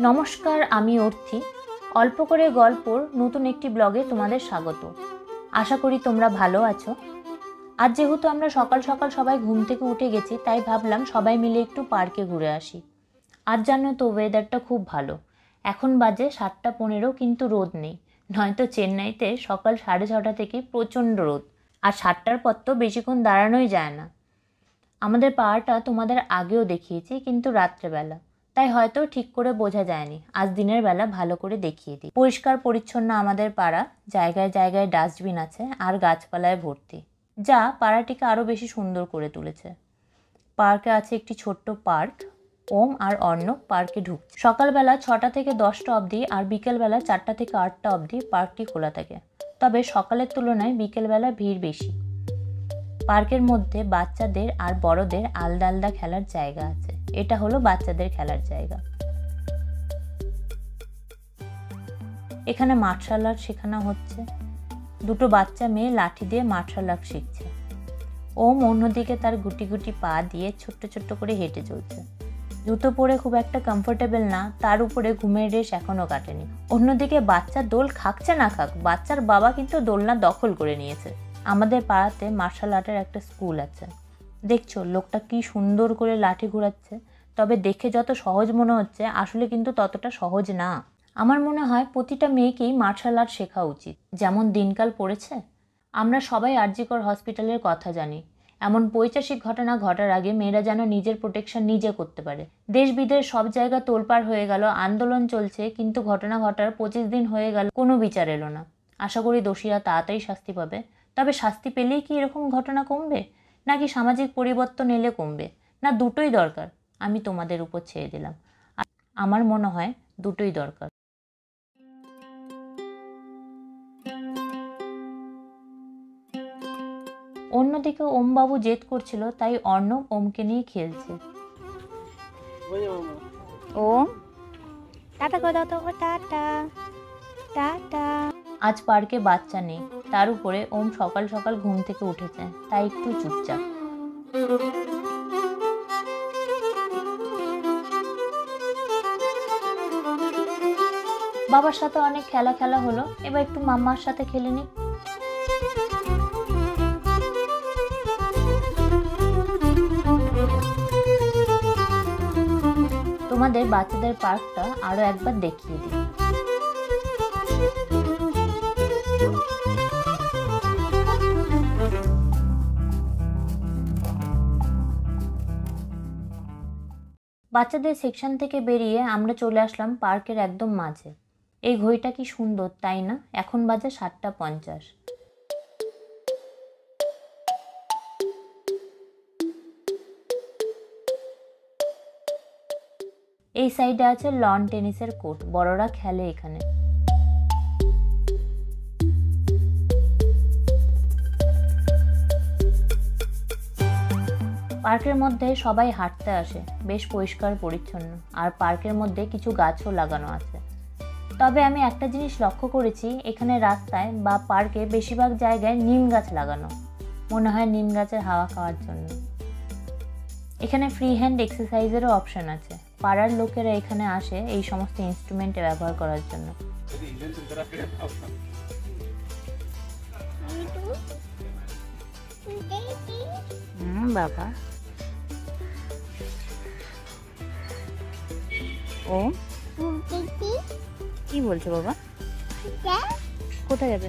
নমস্কার, আমি অর্থি। অল্প করে গল্পর নতুন একটি ব্লগে তোমাদের স্বাগত। আশা করি তোমরা ভালো আছো। আজ যেহেতু আমরা সকাল সকাল সবাই ঘুম থেকে উঠে গেছি, তাই ভাবলাম সবাই মিলে একটু পার্কে ঘুরে আসি। আজ জানো তো ওয়েদারটা খুব ভালো। এখন বাজে 7:15, কিন্তু রোদ নেই। নয়তো চেন্নাইতে সকাল 6:30 থেকে প্রচণ্ড রোদ, আর 7টার পর তো বেশিক্ষণ দাঁড়ানোই যায় না। আমাদের পাড়াটা তোমাদের আগেও দেখিয়েছি, কিন্তু রাত্রেবেলা, তাই হয়তো ঠিক করে বোঝা যায়নি। আজ দিনের বেলা ভালো করে দেখিয়ে দিই। পরিষ্কার পরিচ্ছন্ন আমাদের পাড়া, জায়গায় জায়গায় ডাস্টবিন আছে আর গাছপালায় ভর্তি, যা পাড়াটিকে আরও বেশি সুন্দর করে তুলেছে। পার্কে আছে একটি ছোট্ট পার্ক। ওম আর অর্ণব পার্কে ঢুকছে। সকালবেলা 6টা থেকে 10টা অবধি আর বিকেলবেলা 4টা থেকে 8টা অবধি পার্কটি খোলা থাকে। তবে সকালের তুলনায় বিকেলবেলা ভিড় বেশি। পার্কের মধ্যে বাচ্চাদের আর বড়দের আলাদা আলাদা খেলার জায়গা আছে। এটা হলো বাচ্চাদের খেলার জায়গা। এখানে মার্শাল আর্ট শেখানো হচ্ছে। দুটো বাচ্চা মেয়ে লাঠি দিয়ে মার্শাল আর্ট শিখছে। ওম অন্যদিকে তার গুটি গুটি পা দিয়ে ছোট্ট ছোট্ট করে হেঁটে চলছে। জুতো পরে খুব একটা কমফোর্টেবল না, তার উপরে ঘুমের রেশ এখনো কাটেনি। অন্যদিকে বাচ্চা দোল খাচ্ছে না খাক, বাচ্চার বাবা কিন্তু দোলনা দখল করে নিয়েছে। আমাদের পাড়াতে মার্শাল আর্টের একটা স্কুল আছে। দেখছো লোকটা কি সুন্দর করে লাঠি ঘোরাচ্ছে। তবে দেখে যত সহজ মনে হচ্ছে, আসলে কিন্তু ততটা সহজ না। আমার মনে হয় প্রতিটা মেয়েকেই মার্শাল আর্ট শেখা উচিত। যেমন দিনকাল পড়েছে। আমরা সবাই আরজিকর হসপিটালের কথা জানি। এমন পৈশাচিক ঘটনা ঘটার আগে মেয়েরা যেন নিজের প্রোটেকশন নিজে করতে পারে। দেশ বিদেশ সব জায়গা তোলপাড় হয়ে গেল, আন্দোলন চলছে, কিন্তু ঘটনা ঘটার 25 দিন হয়ে গেল, কোনো বিচার এলো না। আশা করি দোষীরা তাড়াতাড়ি শাস্তি পাবে। তবে শাস্তি পেলেই কি এরকম ঘটনা কমবে, নাকি সামাজিক পরিবর্তন এলে কমবে, না দুটোই দরকার? আমি তোমাদের উপর ছেড়ে দিলাম। আমার মনে হয় দুটোই দরকার। অন্যদিকে ওমবাবু জেদ করছিল, তাই অর্ণব ওমকে নিয়ে খেলছে। ওম টাটা করে দাও তো, টাটা টাটা। আজ পার্কে বাচ্চা নেই, তার উপরে ওম সকাল সকাল ঘুম থেকে উঠেছে, তাই একটু চুপচাপ। বাবার সাথে অনেক খেলা হলো, এবার একটু মাম্মার সাথে খেলে নি। তোমাদের বাচ্চাদের পার্কটা আরো একবার দেখিয়ে দিই। বাচ্চাদের সেকশন থেকে বেরিয়ে আমরা চলে আসলাম পার্কের একদম মাঝে। এই ঘড়িটা কি সুন্দর, তাই না? এখন বাজে 7:50। এই সাইডে আছে লন টেনিসের কোর্ট, বড়রা খেলে এখানে। পার্কের মধ্যে সবাই হাঁটতে আসে, বেশ পরিষ্কার পরিচ্ছন্ন, আর পার্কের মধ্যে কিছু গাছও লাগানো আছে। তবে আমি একটা জিনিস লক্ষ্য করেছি, এখানে রাস্তায় বা পার্কে বেশিরভাগ জায়গায় নিম গাছ লাগানো। মনে হয় নিম গাছের হাওয়া খাওয়ার জন্য। এখানে ফ্রি হ্যান্ড এক্সারসাইজেরও অপশন আছে। পাড়ার লোকেরা এখানে আসে এই সমস্ত ইনস্ট্রুমেন্টে ব্যবহার করার জন্য। বাবা ও কি বলছো বাবা? কোথায় যাবে?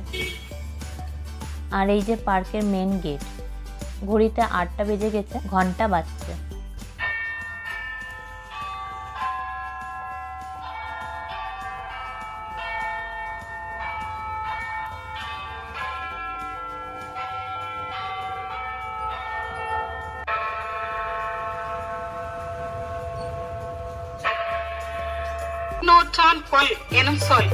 আর এই যে পার্কের মেন গেট। ঘড়িতে 8টা বেজে গেছে, ঘন্টা বাজছে। No time for insult.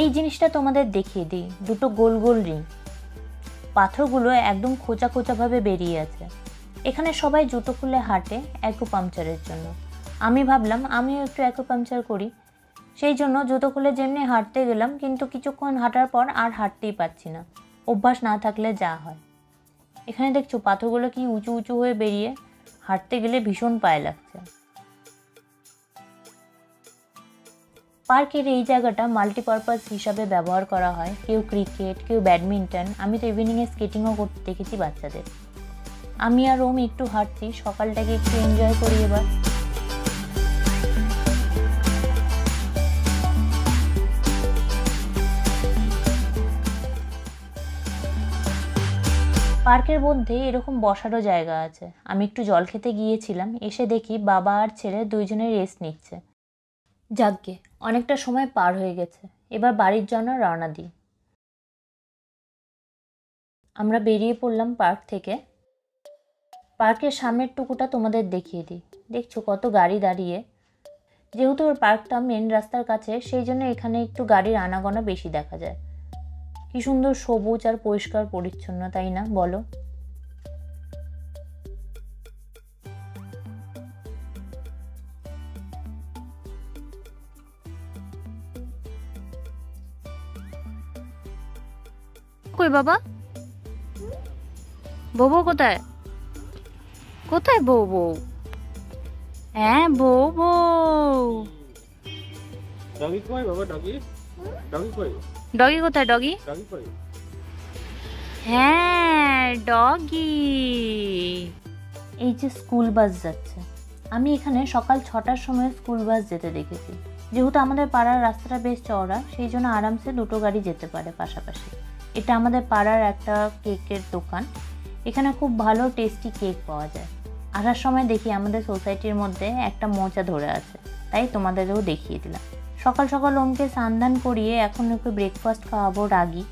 এই জিনিসটা তোমাদের দেখিয়ে দিই। দুটো গোল গোল রিং, পাথরগুলো একদম খোঁচা খোঁচা ভাবে বেরিয়ে আছে। এখানে সবাই জুতো খুলে হাঁটে অ্যাকুপাংচারের জন্য। আমি ভাবলাম আমিও একটু অ্যাকুপাংচার করি, সেই জন্য জুতো খুলে যেমনি হাঁটতে গেলাম, কিন্তু কিছুক্ষণ হাঁটার পর আর হাঁটতেই পারছি না। অভ্যাস না থাকলে যা হয়। এখানে দেখছো পাথরগুলো কি উঁচু উঁচু হয়ে বেরিয়ে, হাঁটতে গেলে ভীষণ পায়ে লাগছে। পার্কের এই জায়গাটা মাল্টিপারপাস হিসাবে ব্যবহার করা হয়, কেউ ক্রিকেট, কেউ ব্যাডমিন্টন, আমি তো ইভিনিংয়ে স্কেটিংও করতে দেখেছি বাচ্চাদের। আমি আর ওম একটু হাঁটছি, সকালটাকে একটু এনজয় করি এবার। পার্কের মধ্যে এরকম বসারও জায়গা আছে। আমি একটু জল খেতে গিয়েছিলাম, এসে দেখি বাবা আর ছেলে দুইজনে রেস্ট নিচ্ছে। যাকগে, অনেকটা সময় পার হয়ে গেছে, এবার বাড়ির জন্য রওনা দিই। আমরা বেরিয়ে পড়লাম পার্ক থেকে। পার্কের সামনের টুকুটা তোমাদের দেখিয়ে দিই। দেখছো কত গাড়ি দাঁড়িয়ে। যেহেতু ওর পার্কটা মেন রাস্তার কাছে, সেই জন্য এখানে একটু গাড়ির আনাগোনা বেশি দেখা যায়। কি সুন্দর সবুজ আর পরিষ্কার পরিচ্ছন্ন, তাই না বলো? কই বাবা? বউ কোথায়? কোথায় বউ? হ্যাঁ বউ। डॉगी कोई बाबा डॉगी डॉगी कोई ডগি কোথায়? ডগি? डॉगी कोई হ্যাঁ ডগি। এই যে স্কুল বাস যাচ্ছে, আমি এখানে সকাল 6টার সময় স্কুল বাস যেতে দেখেছি। যেহেতু আমাদের পাড়ার রাস্তাটা বেশ চওড়া, সেই জন্য আরামসে দুটো গাড়ি যেতে পারে পাশাপাশি। এটা আমাদের পাড়ার একটা কেকের দোকান, এখানে খুব ভালো টেস্টি কেক পাওয়া যায়। আসার সময় দেখি আমাদের সোসাইটির মধ্যে একটা মোচা ধরে আছে, তাই তোমাদেরও দেখিয়ে দিলাম। সকাল সকাল ওমকে স্নান করিয়ে এখন একটু ব্রেকফাস্ট খাওয়াবো রাগি।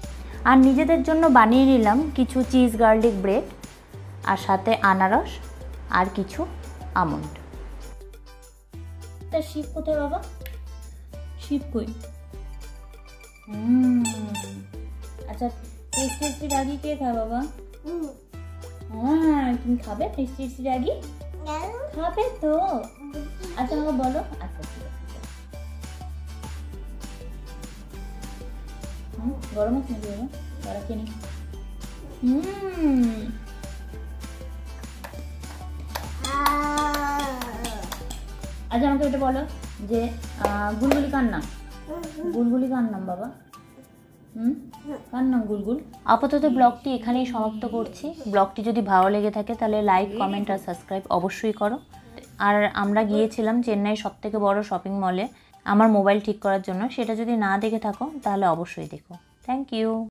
আর নিজেদের জন্য বানিয়ে নিলাম কিছু চিজ গার্লিক ব্রেড, আর সাথে আনারস আর কিছু আমন্ড। তা শিব কোথায় বাবা? শিব কই? আচ্ছা, টেস্টি রাগি কে খায় বাবা? হ্যাঁ, তুমি খাবে টেস্টি রাগি? খাবে তো? আচ্ছা আমাকে বলো। আচ্ছা ঠিক আছে, গরম আছে নাকি বাবা? তারা কিনি। আচ্ছা আমাকে এটা বলো যে গুলগুলি কার নাম? গুলগুলি কার নাম বাবা? কার নাম গুলগুল? আপাতত ব্লগটি এখানেই সমাপ্ত করছি। ব্লগটি যদি ভালো লেগে থাকে তাহলে লাইক, কমেন্ট আর সাবস্ক্রাইব অবশ্যই করো। আর আমরা গিয়েছিলাম চেন্নাই সবথেকে বড় শপিং মলে আমার মোবাইল ঠিক করার জন্য, সেটা যদি না দেখে থাকো তাহলে অবশ্যই দেখো। Thank you.